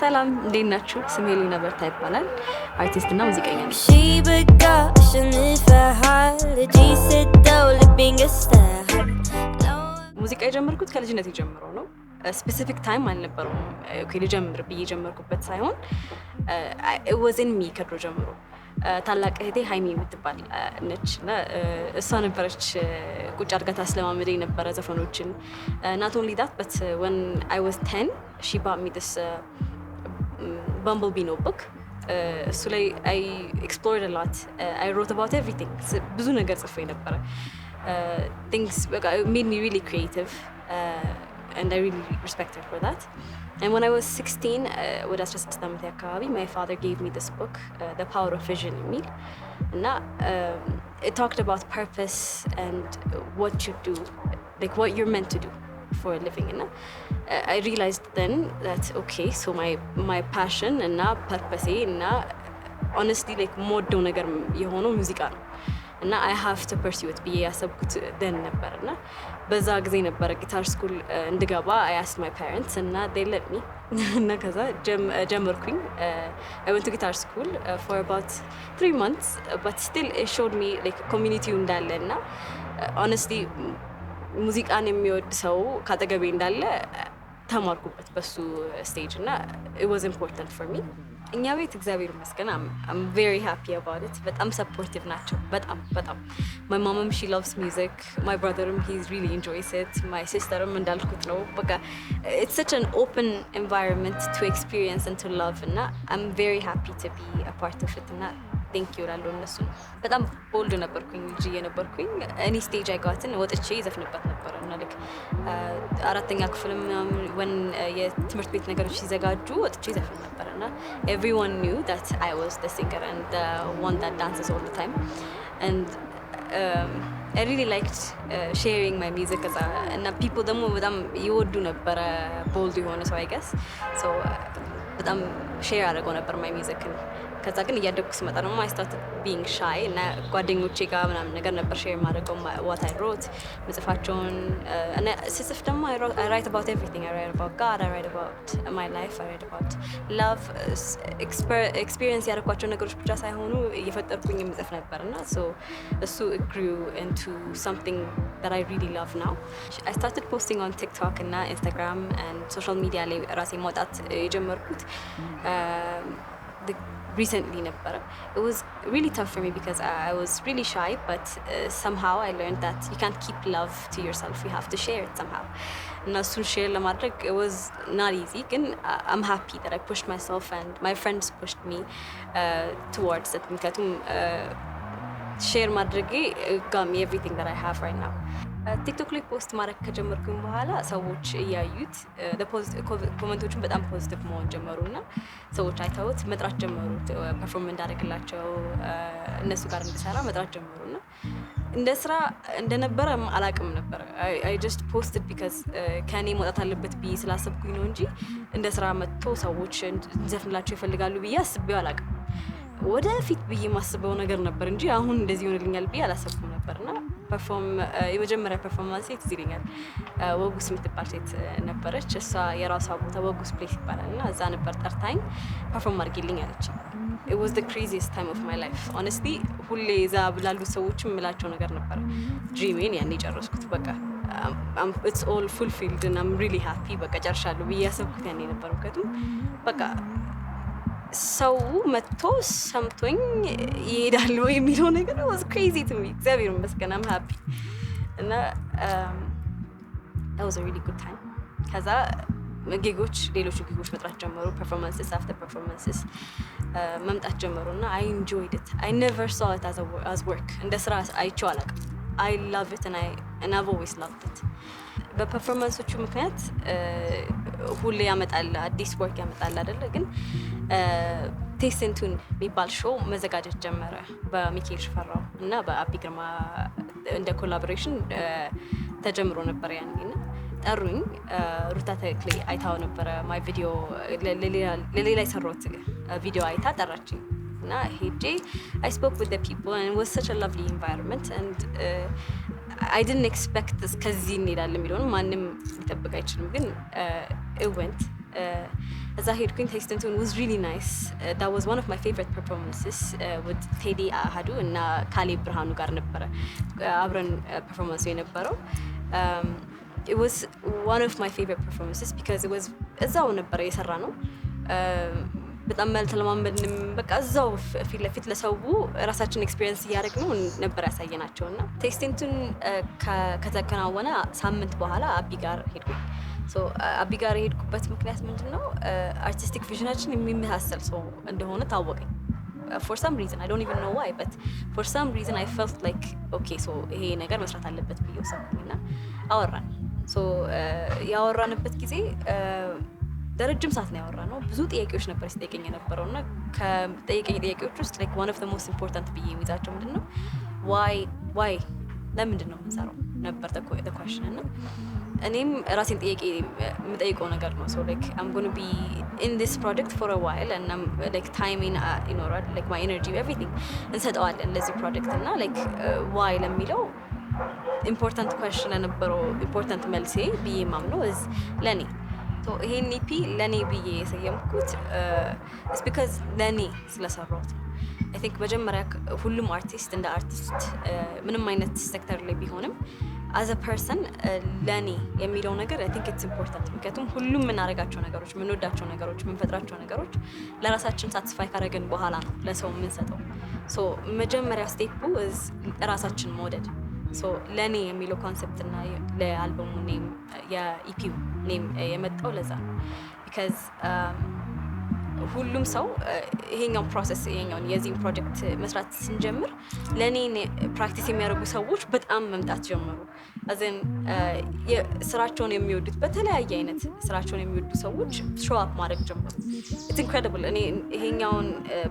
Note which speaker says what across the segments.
Speaker 1: ሰላም እንዴት ናችሁ? ስሜ ሊና በርታ ይባላል። አርቲስት እና ሙዚቀኛ ነኝ። ሙዚቃ የጀመርኩት ከልጅነት ጀምሮ ነው። ስፔሲፊክ ታይም አልነበረውም። ልጀምር ብዬ ጀመርኩበት ሳይሆን it was in me ከድሮ ጀምሮ። ታላቅ እህቴ ሃይሚ የምትባል ነች እና እሷ ነበረች ቁጭ አድርጋ ታስለማመደኝ ነበረ ዘፈኖችን። not only that but when I was 10 she bought me this Bumblebee notebook. እሱ ላይ I explored a lot. I wrote about everything. ብዙ ነገር ጽፌ ነበረ. Things made me really creative and I really respect her for that. And when I was 16, with Astra ዓመቴ አካባቢ my father gave me this book, The Power of Vision የሚል እና it talked about purpose and what you do, like what you're meant to do for a living. And I realized then that okay, so my passion and purpose and honestly like የምወደው ነገር የሆነው ሙዚቃ ነው እና I have to pursue it ብዬ ያሰብኩት then ነበርና በዛ ጊዜ ነበር ጊታር ስኩል እንድገባ I asked my parents and they let me እና ከዛ ጀመርኩኝ I went to guitar school for about 3 months but still it showed me like community እንዳለ እና honestly ሙዚቃን የሚወድ ሰው ካጠገቤ እንዳለ ተማርኩበት በሱ ስቴጅ እና it was important for me. እኛ ቤት እግዚአብሔር ይመስገን I'm very happy about it. በጣም supportive ናቸው በጣም my mom she loves music, my brother he really enjoys it, my sister እንዳልኩት ነው በቃ it's such an open environment to experience and to love እና I'm very happy to be a part of it እና thank you ላለው እነሱ በጣም ቦልድ ነበርኩኝ ልጅ የነበርኩኝ any stage I got in ወጥቼ ዘፍንበት ነበር እና like አራተኛ ክፍልም when የትምህርት ቤት ነገሮች ሲዘጋጁ ወጥቼ ዘፍን ነበር እና everyone knew that I was the singer and the one that dances all the time and I really liked sharing my music and people ደግሞ በጣም ይወዱ ነበር bold የሆነ ሰው I guess so በጣም ሼር አድርገው ነበር my music ከዛ ግን እያደኩ ስመጣ ደግሞ I started being shy እና ጓደኞቼ ጋር ምናምን ነገር ነበር ሼር ማድረገው what I wrote መጽፋቸውን እና ስጽፍ ደግሞ I write about everything. I write about God, I write about my life, I write about love, experience ያደረኳቸው ነገሮች ብቻ ሳይሆኑ እየፈጠርኩኝ የምጽፍ ነበርና so እሱ grew into something that I really love now. I started posting on TikTok እና Instagram and social media ላይ ራሴ ማውጣት የጀመርኩት recently ነበረ. It was really tough for me because I was really shy but somehow I learned that you can't keep love to yourself, you have to share it somehow. እና እሱን share ለማድረግ it was not easy ግን I'm happy that I pushed myself and my friends pushed me towards it ምክንያቱም share ማድረጌ got me everything that I have right now. ቲክቶክ ላይ ፖስት ማድረግ ከጀመርኩኝ በኋላ ሰዎች እያዩት ኮሜንቶቹን በጣም ፖዚቲቭ መሆን ጀመሩና ሰዎች አይተውት መጥራት ጀመሩ ፐርፎርም እንዳደርግላቸው እነሱ ጋር እንድሰራ መጥራት ጀመሩና እንደ ስራ እንደነበረ አላቅም ነበር I just posted because ከኔ መውጣት አለበት ብዬ ስላሰብኩኝ ነው እንጂ እንደ ስራ መጥቶ ሰዎች እንዘፍንላቸው ይፈልጋሉ ብዬ አስቤው አላቅም ወደፊት ብዬ ማስበው ነገር ነበር እንጂ አሁን እንደዚህ ይሆንልኛል ብዬ አላሰብኩም ነበርና ፐርፎርም የመጀመሪያ ፐርፎርማንስ ሴት ይልኛል ወጉስ የምትባል ሴት ነበረች እሷ የራሷ ቦታ ወጉስ ፕሌስ ይባላልና እዛ ነበር ጠርታኝ ፐርፎርም አድርጊልኝ አለች it was the craziest time of my life honestly ሁሌ እዛ ብላሉ ሰዎችም ምላቸው ነገር ነበር ድሪሜን ያኔ ጨረስኩት በቃ it's all fulfilled and I'm really happy በቃ ጨርሻለሁ ብዬ ያሰብኩት ያኔ ነበር ምክንያቱም በቃ ሰው መጥቶ ሰምቶኝ ይሄዳል ወይ የሚለው ነገር was crazy to me. እግዚአብሔር ይመስገን I'm happy እና that was a really good time. ከዛ ሌሎች ጊጎች መጥራት ጀመሩ performances after performances መምጣት ጀመሩና I enjoyed it. I never saw it as work. እንደ ስራ አይቼው አላውቅም. I love it and I've always loved it. በፐርፎርማንሶቹ ምክንያት ሁሌ ያመጣል አዲስ ወርክ ያመጣል አይደለ ግን ቴስንቱን የሚባል ሾው መዘጋጀት ጀመረ በሚካኤል ሽፈራው እና በአቢ ግርማ እንደ ኮላቦሬሽን ተጀምሮ ነበር ያኔና ጠሩኝ ሩታ ተክሌ አይታው ነበር ማይ ቪዲዮ ለሌላ ሰሮት ቪዲዮ አይታ ጠራችኝ እና ሄጄ I spoke with the people and it was such a lovely environment and I didn't expect this ከዚህ እንሄዳለን የሚለውን ማንም ሊጠብቅ አይችልም ግን it went እዛ ሄድኩኝ ቴስቲንቱን was really nice that was one of my favorite performances with Teddy Ahadu እና ካሌብ ብርሃኑ ጋር ነበረ አብረን ፐርፎርማንሱ የነበረው it was one of my favorite performances because it was እዛው ነበር የሰራ ነው በጣም መልተለማመድንም በቃ እዛው ፊት ለፊት ለሰው ራሳችን ኤክስፒሪየንስ ያደረግነው ነበር ያሳየናቸውና ቴስቲንቱን ከተከናወነ ሳምንት በኋላ አቢ ጋር ሄድኩኝ so አቢ ጋር ሄድኩበት ምክንያት ምንድነው አርቲስቲክ ቪዥናችን የሚመሳሰል ሰው እንደሆነ ታወቀኝ for some reason I don't even know why but for some reason I felt like okay so ይሄ ነገር መስራት አለበት ብዬ ወሰንኩኝና አወራን so ያወራንበት ጊዜ ደረጅም ሰዓት ነው ያወራነው ብዙ ጥያቄዎች ነበር ሲጠይቀኝ የነበረውና ከጠይቀኝ ጥያቄዎች ውስጥ like one of the most important ብዬ የሚዛቸው ምንድነው why ለምንድን ነው የምንሰራው ነበር the question እና እኔም ራሴን ጥያቄ የምጠይቀው ነገር ነው so like I'm going to be in this project for a while and I'm like time in like my energy everything እንሰጠዋለን ለዚህ ፕሮጀክት እና like why ለሚለው important question የነበረው important መልሴ ብዬ ማምነው is ለኔ so ይሄን ኢፒ ለኔ ብዬ የሰየምኩት is because ለኔ ስለሰራሁት I think መጀመሪያ ሁሉም አርቲስት እንደ አርቲስት ምንም አይነት ሴክተር ላይ ቢሆንም as a person ለኔ የሚለው ነገር I think it's important ምክንያቱም ሁሉም የምናደርጋቸው ነገሮች የምንወዳቸው ነገሮች የምንፈጥራቸው ነገሮች ለራሳችን ሳቲስፋይ ካደረግን በኋላ ነው ለሰው የምንሰጠው so መጀመሪያ ስቴፑ is ራሳችን መውደድ so ለኔ የሚለው ኮንሰፕት እና ለአልበሙ ኔም የኢፒው ኔም የመጣው ለዛ ነው because ሁሉም ሰው ይሄኛው ፕሮሰስ ይሄኛው የዚህ ፕሮጀክት መስራት ስንጀምር ለኔ ፕራክቲስ የሚያደርጉ ሰዎች በጣም መምጣት ጀመሩ አዘን ስራቸውን የሚወዱት በተለያየ አይነት ስራቸውን የሚወዱ ሰዎች ሾው አፕ ማድረግ ጀመሩ it's incredible እኔ ይሄኛውን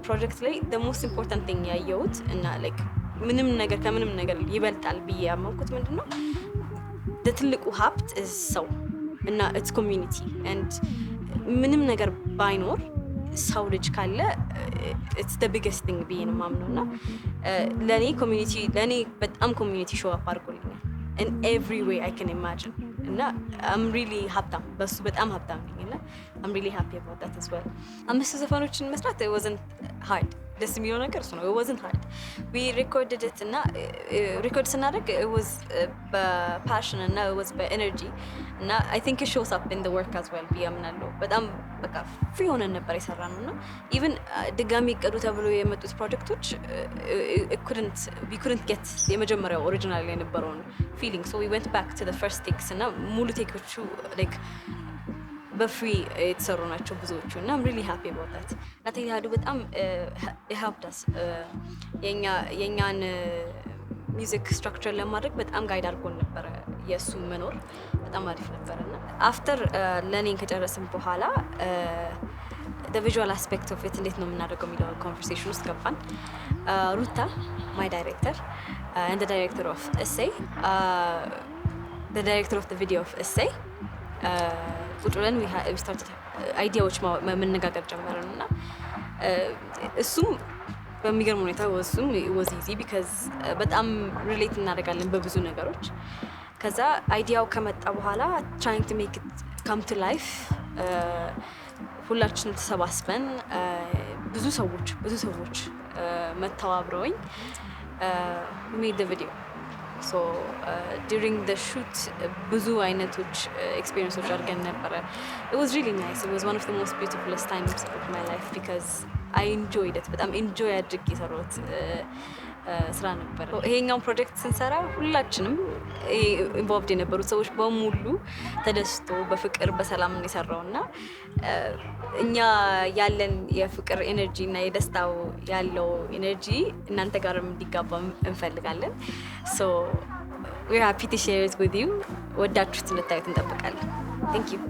Speaker 1: ፕሮጀክት ላይ the most important thing ያየሁት እና like ምንም ነገር ከምንም ነገር ይበልጣል ብዬ ያመንኩት ምንድነው ትልቁ ሀብት ሰው እና it's community and ምንም ነገር ባይኖር ሰው ልጅ ካለ it's the biggest thing ብዬ ነው የማምነውና ለኔ ኮሚኒቲ ለኔ በጣም ኮሚኒቲ ሾው አፕ አድርጎልኛል in every way I can imagine እና I'm really ሀብታም በሱ በጣም ሀብታም ነኝና I'm really happy about that as well አምስት ዘፈኖችን መስራት it wasn't hard ደስ የሚለው ነገር እሱ ነው it wasn't hard we recorded it እና record ስናደርግ it was passion እና it was energy እና I think it shows up in the work as well ቢያምናለሁ በጣም በቃ ፍሪ ሆነን ነበር የሰራነውና even ድጋሚ ቀዱ ተብሎ የመጡት ፕሮጀክቶች we couldn't get የመጀመሪያው ኦሪጂናል የነበረውን feeling so we went back to the first takes እና ሙሉ ቴኮቹ like በፍሪ የተሰሩ ናቸው ብዙዎቹ እና I'm really happy about that ናቴሊ ሃዱ በጣም helped us የኛን ሚውዚክ ስትራክቸር ለማድረግ በጣም ጋይድ አድርጎን ነበር የሱ መኖር በጣም አሪፍ ነበርና after ለኔን ከጨረስን በኋላ the visual aspect of it እንዴት ነው የምናደርገው የሚለው conversation ውስጥ ገባን ሩታ my director and the director of Essay the director of the video of Essay ቁጭ ብለን we started አይዲያዎች መነጋገር ጀመረንና እሱም በሚገርም ሁኔታ እሱም was easy because በጣም ሪሌት እናደርጋለን በብዙ ነገሮች ከዛ አይዲያው ከመጣ በኋላ trying to make it come to life ሁላችንም ተሰባስበን ብዙ ሰዎች መተባብረውኝ made the video so during the shoot ብዙ አይነቶች ኤክስፒሪየንሶች አድርገን ነበር it was really nice it was one of the most beautiful times of my life because I enjoyed it በጣም enjoy አድርጌ የሰራሁት ስራ ነበር ይሄኛው ፕሮጀክት ስንሰራ ሁላችንም ኢንቮልቭድ የነበሩት ሰዎች በሙሉ ተደስቶ በፍቅር በሰላም ነው የሰራውና እኛ ያለን የፍቅር ኤነርጂ እና የደስታው ያለው ኤነርጂ እናንተ ጋርም እንዲጋባ እንፈልጋለን so we're happy to share it with you ወዳችሁት እንድታዩት እንጠብቃለን thank you